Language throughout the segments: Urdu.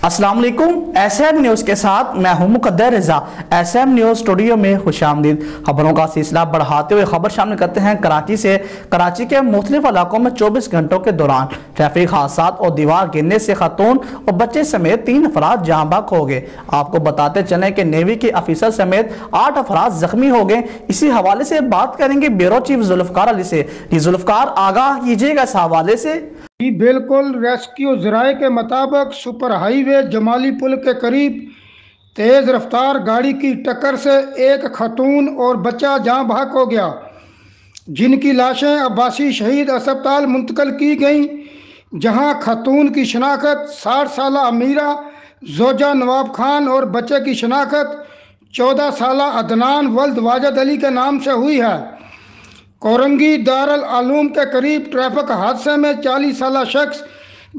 السلام علیکم، ایس ایم نیوز کے ساتھ میں ہوں مقدر رضا۔ ایس ایم نیوز اسٹوڈیو میں خوش آمدید۔ خبروں کا سلسلہ بڑھاتے ہوئے خبر شامل کرتے ہیں کراچی سے۔ کراچی کے مختلف علاقوں میں 24 گھنٹوں کے دوران ٹریفک حادثات اور دیوار گرنے سے خاتون اور بچے سمیت 3 افراد جاں بحق ہو گئے۔ آپ کو بتاتے چلیں کہ نیوی کے افیسر سمیت 8 افراد زخمی ہو گئے۔ اسی حوالے سے بات کریں گے بیورو چیف ذوالفقار علی سے۔ ذوالفقار، آگاہ کیجیے گا اس حوالے سے۔ جی بالکل، ریسکیو ذرائع کے مطابق سپر ہائی وے جمالی پل کے قریب تیز رفتار گاڑی کی ٹکر سے ایک خاتون اور بچہ جاں بحق ہو گیا، جن کی لاشیں عباسی شہید اسپتال منتقل کی گئیں، جہاں خاتون کی شناخت 60 سالہ امیرہ زوجہ نواب خان اور بچے کی شناخت 14 سالہ عدنان ولد واجد علی کے نام سے ہوئی ہے۔ کورنگی دارالعلوم کے قریب ٹریفک حادثے میں 40 سالہ شخص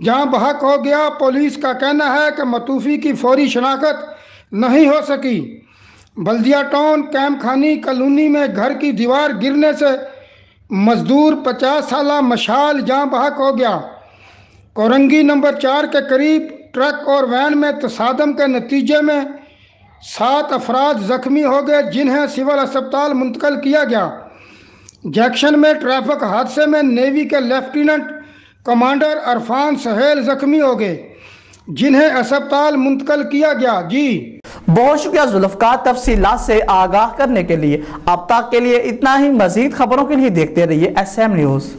جاں بحق ہو گیا۔ پولیس کا کہنا ہے کہ متوفی کی فوری شناخت نہیں ہو سکی۔ بلدیہ ٹاؤن کیمپ خانی کالونی میں گھر کی دیوار گرنے سے مزدور 50 سالہ مشال جاں بحق ہو گیا۔ کورنگی نمبر 4 کے قریب ٹرک اور وین میں تصادم کے نتیجے میں 7 افراد زخمی ہو گئے، جنہیں سول اسپتال منتقل کیا گیا۔ جیکشن میں ٹریفک حادثے میں نیوی کے لیفٹیننٹ کمانڈر عرفان سہیل زخمی ہو گئے، جنہیں اسپتال منتقل کیا گیا۔ جی بہت شکریہ ذوالفقار، تفصیلات سے آگاہ کرنے کے لیے۔ اب تک کے لیے اتنا ہی، مزید خبروں کے لیے دیکھتے رہیے ایس ایم نیوز۔